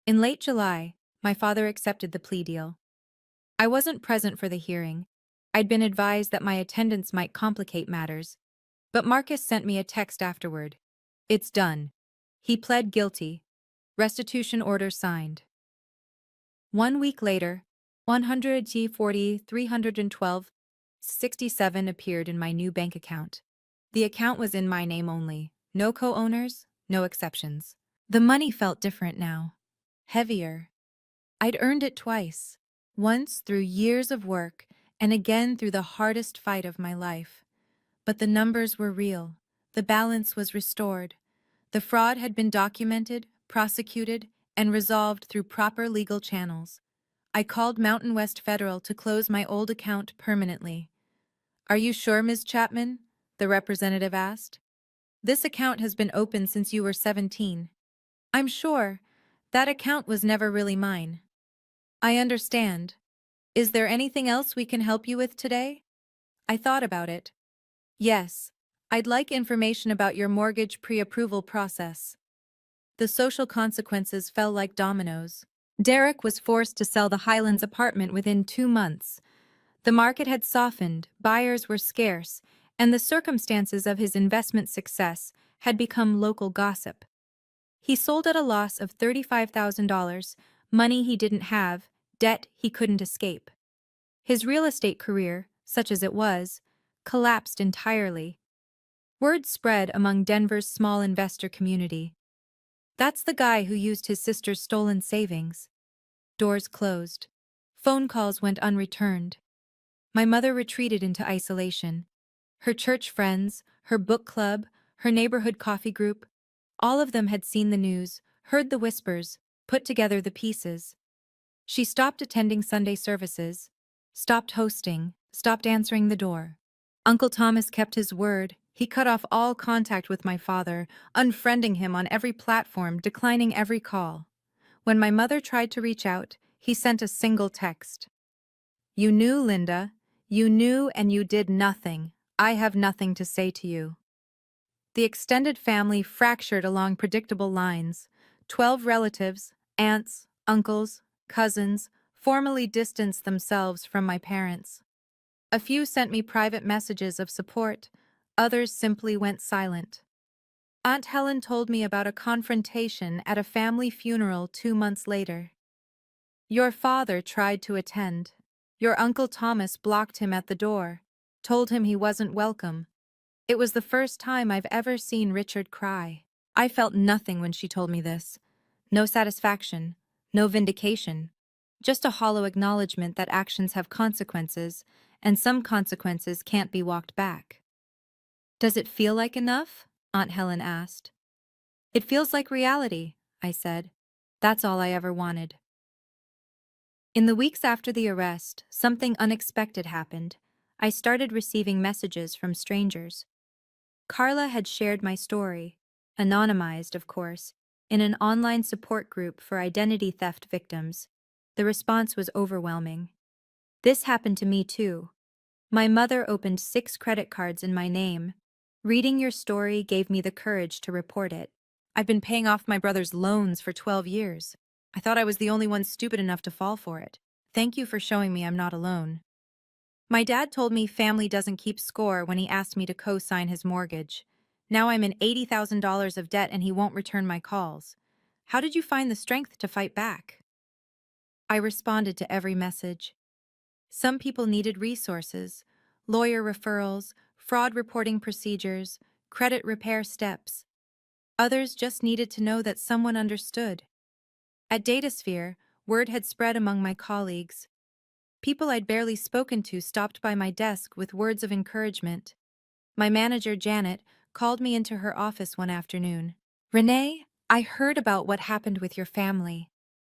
Speaker 1: In late July, my father accepted the plea deal. I wasn't present for the hearing. I'd been advised that my attendance might complicate matters, but Marcus sent me a text afterward. It's done. He pled guilty. Restitution order signed. 1 week later, 100G40 312.67 appeared in my new bank account. The account was in my name only. No co-owners, no exceptions. The money felt different now. Heavier. I'd earned it twice. Once through years of work, and again through the hardest fight of my life. But the numbers were real. The balance was restored. The fraud had been documented, prosecuted, and resolved through proper legal channels. I called Mountain West Federal to close my old account permanently. "Are you sure, Ms. Chapman?" the representative asked. "This account has been open since you were 17. "I'm sure. That account was never really mine." "I understand. Is there anything else we can help you with today?" I thought about it. "Yes. I'd like information about your mortgage pre-approval process." The social consequences fell like dominoes. Derek was forced to sell the Highlands apartment within 2 months. The market had softened, buyers were scarce, and the circumstances of his investment success had become local gossip. He sold at a loss of $35,000, money he didn't have, debt he couldn't escape. His real estate career, such as it was, collapsed entirely. Word spread among Denver's small investor community. "That's the guy who used his sister's stolen savings." Doors closed. Phone calls went unreturned. My mother retreated into isolation. Her church friends, her book club, her neighborhood coffee group, all of them had seen the news, heard the whispers, put together the pieces. She stopped attending Sunday services, stopped hosting, stopped answering the door. Uncle Thomas kept his word. He cut off all contact with my father, unfriending him on every platform, declining every call. When my mother tried to reach out, he sent a single text. "You knew, Linda. You knew and you did nothing. I have nothing to say to you." The extended family fractured along predictable lines. 12 relatives, aunts, uncles, cousins, formally distanced themselves from my parents. A few sent me private messages of support. Others simply went silent. Aunt Helen told me about a confrontation at a family funeral 2 months later. "Your father tried to attend. Your Uncle Thomas blocked him at the door, told him he wasn't welcome." It was the first time I've ever seen Richard cry. I felt nothing when she told me this. No satisfaction, no vindication. Just a hollow acknowledgement that actions have consequences, and some consequences can't be walked back. "Does it feel like enough?" Aunt Helen asked. "It feels like reality," I said. "That's all I ever wanted." In the weeks after the arrest, something unexpected happened. I started receiving messages from strangers. Carla had shared my story, anonymized, of course, in an online support group for identity theft victims. The response was overwhelming. "This happened to me too. My mother opened 6 credit cards in my name. Reading your story gave me the courage to report it. I've been paying off my brother's loans for 12 years. I thought I was the only one stupid enough to fall for it. Thank you for showing me I'm not alone." My dad told me family doesn't keep score when he asked me to co-sign his mortgage. Now I'm in $80,000 of debt and he won't return my calls. How did you find the strength to fight back? I responded to every message. Some people needed resources, lawyer referrals, fraud reporting procedures, credit repair steps. Others just needed to know that someone understood. At Datasphere, Word had spread among my colleagues. People I'd barely spoken to stopped by my desk with words of encouragement. My manager, Janet, called me into her office one afternoon. "Renee, I heard about what happened with your family.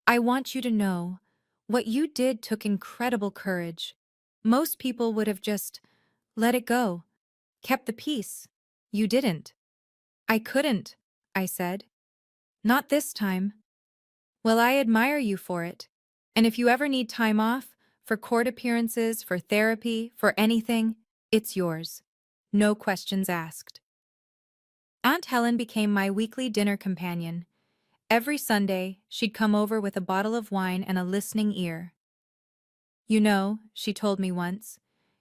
Speaker 1: I want you to know, what you did took incredible courage. Most people would have just let it go, kept the peace. You didn't." "I couldn't," I said. "Not this time." "Well, I admire you for it. And if you ever need time off, for court appearances, for therapy, for anything, it's yours. No questions asked." Aunt Helen became my weekly dinner companion. Every Sunday, she'd come over with a bottle of wine and a listening ear. "You know," she told me once,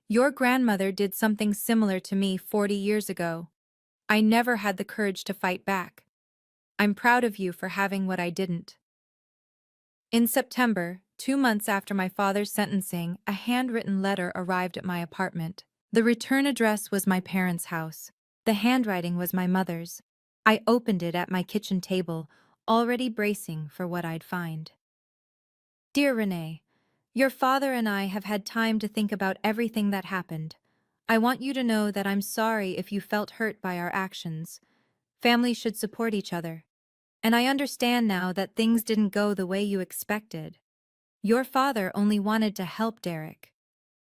Speaker 1: "your grandmother did something similar to me 40 years ago. I never had the courage to fight back. I'm proud of you for having what I didn't." In September, 2 months after my father's sentencing, a handwritten letter arrived at my apartment. The return address was my parents' house. The handwriting was my mother's. I opened it at my kitchen table, already bracing for what I'd find. "Dear Renee, your father and I have had time to think about everything that happened. I want you to know that I'm sorry if you felt hurt by our actions. Families should support each other. And I understand now that things didn't go the way you expected. Your father only wanted to help Derek.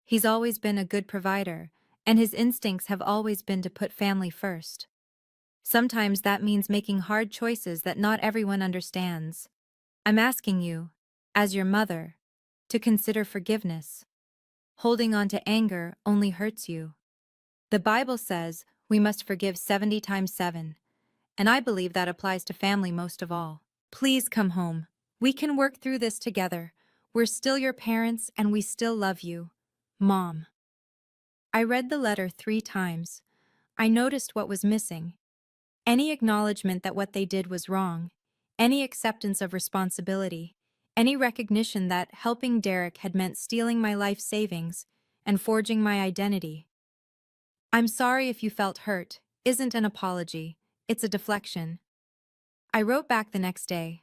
Speaker 1: He's always been a good provider, and his instincts have always been to put family first. Sometimes that means making hard choices that not everyone understands. I'm asking you, as your mother, to consider forgiveness. Holding on to anger only hurts you. The Bible says we must forgive 70 times 7, and I believe that applies to family most of all. Please come home. We can work through this together. We're still your parents and we still love you. Mom." I read the letter 3 times. I noticed what was missing. Any acknowledgement that what they did was wrong. Any acceptance of responsibility. Any recognition that helping Derek had meant stealing my life savings and forging my identity. "I'm sorry if you felt hurt" isn't an apology. It's a deflection. I wrote back the next day.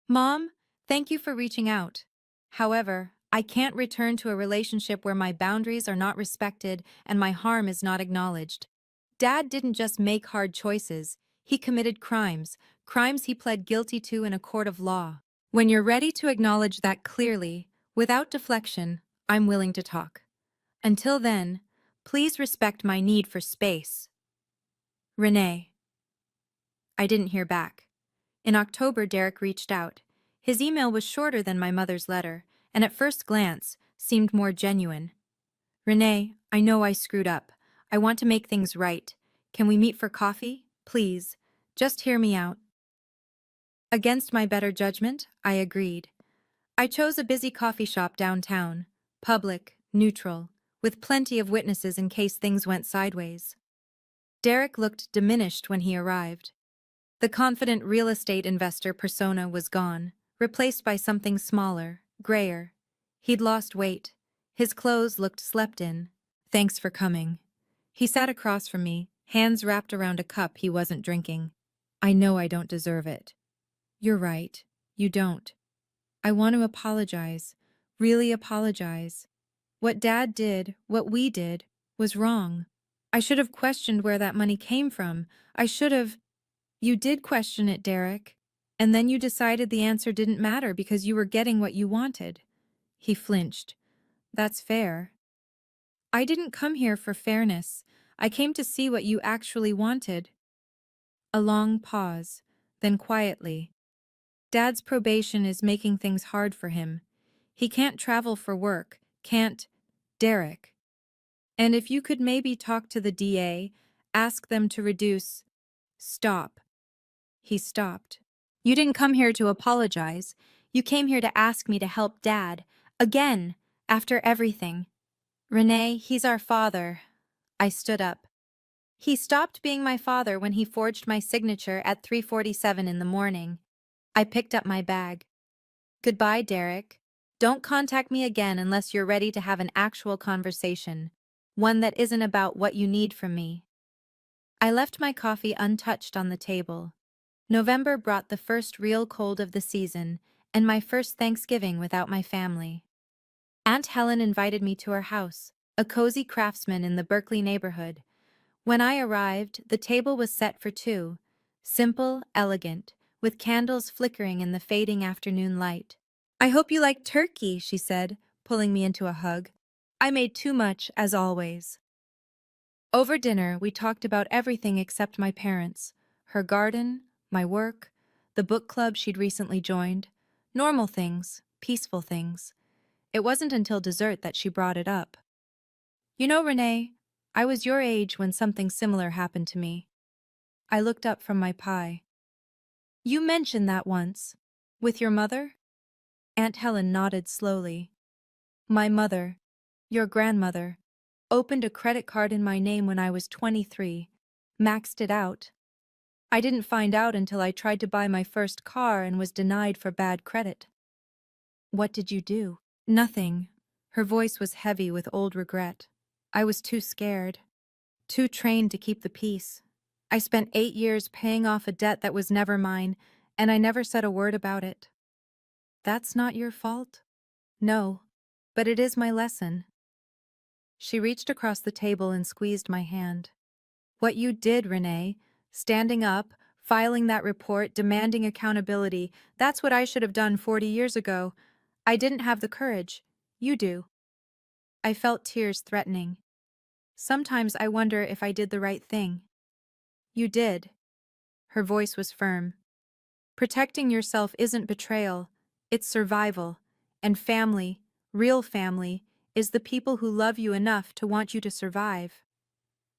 Speaker 1: "Mom, thank you for reaching out. However, I can't return to a relationship where my boundaries are not respected and my harm is not acknowledged. Dad didn't just make hard choices, he committed crimes, crimes he pled guilty to in a court of law. When you're ready to acknowledge that clearly, without deflection, I'm willing to talk. Until then, please respect my need for space. Renee." I didn't hear back. In October, Derek reached out. His email was shorter than my mother's letter, and at first glance, seemed more genuine. "Renee, I know I screwed up. I want to make things right. Can we meet for coffee? Please. Just hear me out." Against my better judgment, I agreed. I chose a busy coffee shop downtown, public, neutral, with plenty of witnesses in case things went sideways. Derek looked diminished when he arrived. The confident real estate investor persona was gone, replaced by something smaller, grayer. He'd lost weight. His clothes looked slept in. "Thanks for coming." He sat across from me, hands wrapped around a cup he wasn't drinking. "I know I don't deserve it." "You're right. You don't. I want to apologize. Really apologize. What Dad did, what we did, was wrong. I should have questioned where that money came from. I should have—" "You did question it, Derek. And then you decided the answer didn't matter because you were getting what you wanted." He flinched. "That's fair." "I didn't come here for fairness. I came to see what you actually wanted." A long pause, then quietly. "Dad's probation is making things hard for him. He can't travel for work, can't— Derek. And if you could maybe talk to the DA, ask them to reduce—" "Stop." He stopped. "You didn't come here to apologize. You came here to ask me to help Dad. Again, after everything." "Renee, he's our father." I stood up. "He stopped being my father when he forged my signature at 3:47 in the morning." I picked up my bag. "Goodbye, Derek. Don't contact me again unless you're ready to have an actual conversation. One that isn't about what you need from me." I left my coffee untouched on the table. November brought the first real cold of the season, and my first Thanksgiving without my family. Aunt Helen invited me to her house, a cozy craftsman in the Berkeley neighborhood. When I arrived, the table was set for two, simple, elegant, with candles flickering in the fading afternoon light. "I hope you like turkey," she said, pulling me into a hug. "I made too much, as always." Over dinner, we talked about everything except my parents, her garden, my work, the book club she'd recently joined. Normal things, peaceful things. It wasn't until dessert that she brought it up. "You know, Renee, I was your age when something similar happened to me." I looked up from my pie. "You mentioned that once. With your mother?" Aunt Helen nodded slowly. "My mother, your grandmother, opened a credit card in my name when I was 23, maxed it out. I didn't find out until I tried to buy my first car and was denied for bad credit." "What did you do?" "Nothing." Her voice was heavy with old regret. "I was too scared. Too trained to keep the peace. I spent 8 years paying off a debt that was never mine, and I never said a word about it." "That's not your fault?" "No, but it is my lesson." She reached across the table and squeezed my hand. "What you did, Renee, standing up, filing that report, demanding accountability, that's what I should have done 40 years ago. I didn't have the courage. You do." I felt tears threatening. "Sometimes I wonder if I did the right thing." "You did." Her voice was firm. "Protecting yourself isn't betrayal, it's survival. And family, real family, is the people who love you enough to want you to survive."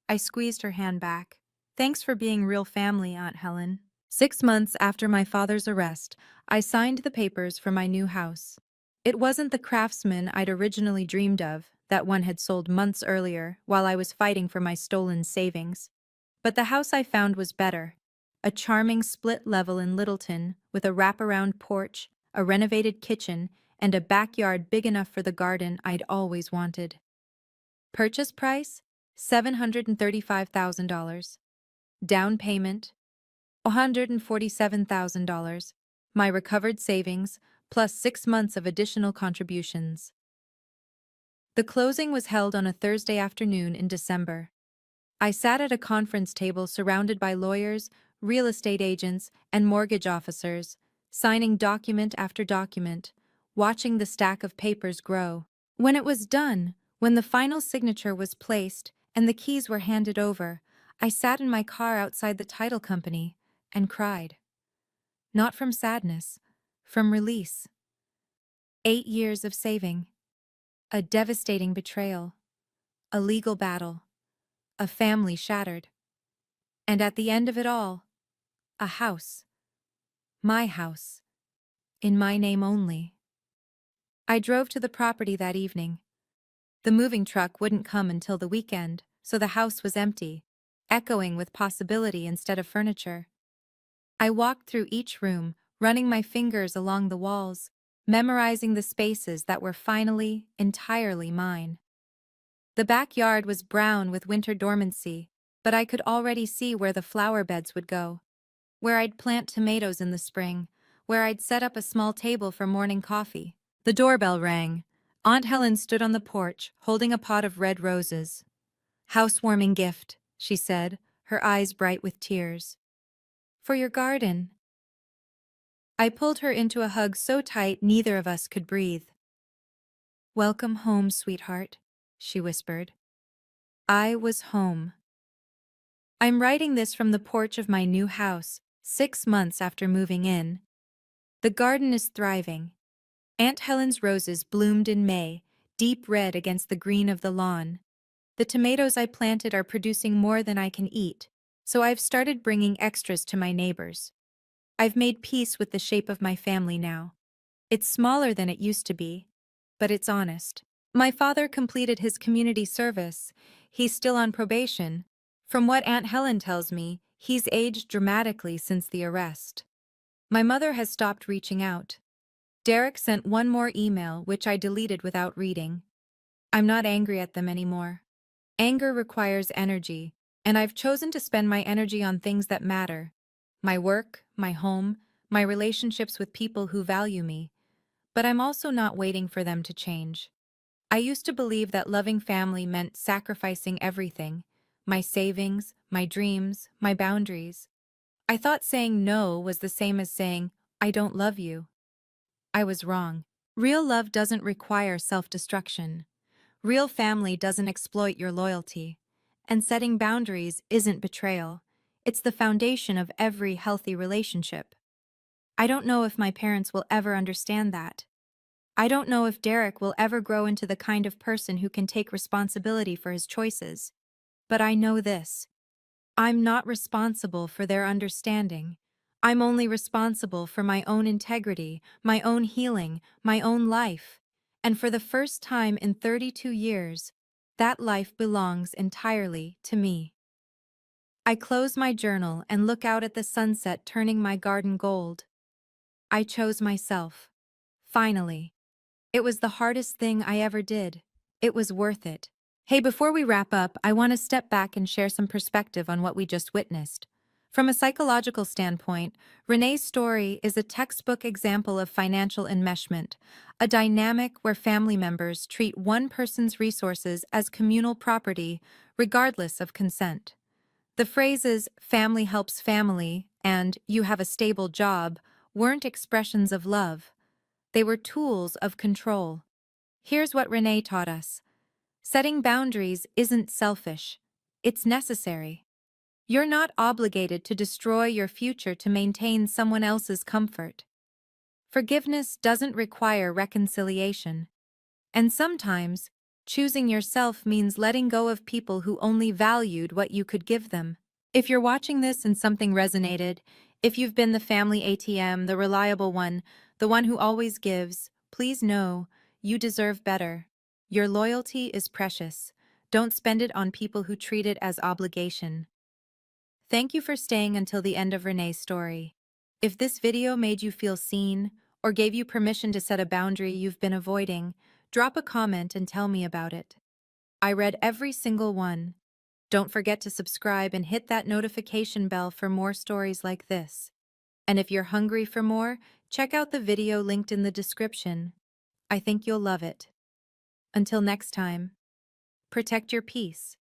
Speaker 1: I squeezed her hand back. "Thanks for being real family, Aunt Helen." 6 months after my father's arrest, I signed the papers for my new house. It wasn't the craftsman I'd originally dreamed of, that one had sold months earlier while I was fighting for my stolen savings. But the house I found was better. A charming split level in Littleton with a wraparound porch, a renovated kitchen, and a backyard big enough for the garden I'd always wanted. Purchase price? $735,000. Down payment? $147,000. My recovered savings, plus 6 months of additional contributions. The closing was held on a Thursday afternoon in December. I sat at a conference table surrounded by lawyers, real estate agents, and mortgage officers, signing document after document, watching the stack of papers grow. When it was done, when the final signature was placed and the keys were handed over, I sat in my car outside the title company and cried. Not from sadness, from release. 8 years of saving. A devastating betrayal. A legal battle. A family shattered. And at the end of it all, a house. My house. In my name only. I drove to the property that evening. The moving truck wouldn't come until the weekend, so the house was empty, echoing with possibility instead of furniture. I walked through each room, running my fingers along the walls, memorizing the spaces that were finally, entirely mine. The backyard was brown with winter dormancy, but I could already see where the flower beds would go. Where I'd plant tomatoes in the spring, where I'd set up a small table for morning coffee. The doorbell rang. Aunt Helen stood on the porch, holding a pot of red roses. "Housewarming gift," she said, her eyes bright with tears. "For your garden." I pulled her into a hug so tight neither of us could breathe. "Welcome home, sweetheart," she whispered. I was home. I'm writing this from the porch of my new house, 6 months after moving in. The garden is thriving. Aunt Helen's roses bloomed in May, deep red against the green of the lawn. The tomatoes I planted are producing more than I can eat, so I've started bringing extras to my neighbors. I've made peace with the shape of my family now. It's smaller than it used to be, but it's honest. My father completed his community service. He's still on probation. From what Aunt Helen tells me, he's aged dramatically since the arrest. My mother has stopped reaching out. Derek sent one more email, which I deleted without reading. I'm not angry at them anymore. Anger requires energy, and I've chosen to spend my energy on things that matter. My work, my home, my relationships with people who value me, but I'm also not waiting for them to change. I used to believe that loving family meant sacrificing everything, my savings, my dreams, my boundaries. I thought saying no was the same as saying, I don't love you. I was wrong. Real love doesn't require self-destruction. Real family doesn't exploit your loyalty. And setting boundaries isn't betrayal. It's the foundation of every healthy relationship. I don't know if my parents will ever understand that. I don't know if Derek will ever grow into the kind of person who can take responsibility for his choices. But I know this. I'm not responsible for their understanding. I'm only responsible for my own integrity, my own healing, my own life. And for the first time in 32 years, that life belongs entirely to me. I close my journal and look out at the sunset turning my garden gold. I chose myself. Finally. It was the hardest thing I ever did. It was worth it. Hey, before we wrap up, I want to step back and share some perspective on what we just witnessed. From a psychological standpoint, Renee's story is a textbook example of financial enmeshment, a dynamic where family members treat one person's resources as communal property, regardless of consent. The phrases family helps family and you have a stable job weren't expressions of love. They were tools of control. Here's what Renee taught us. Setting boundaries isn't selfish. It's necessary. You're not obligated to destroy your future to maintain someone else's comfort. Forgiveness doesn't require reconciliation. And sometimes, choosing yourself means letting go of people who only valued what you could give them. If you're watching this and something resonated, if you've been the family ATM, the reliable one, the one who always gives, please know you deserve better. Your loyalty is precious. Don't spend it on people who treat it as obligation. Thank you for staying until the end of Renee's story. If this video made you feel seen or gave you permission to set a boundary you've been avoiding, drop a comment and tell me about it. I read every single one. Don't forget to subscribe and hit that notification bell for more stories like this. And if you're hungry for more, check out the video linked in the description. I think you'll love it. Until next time, protect your peace.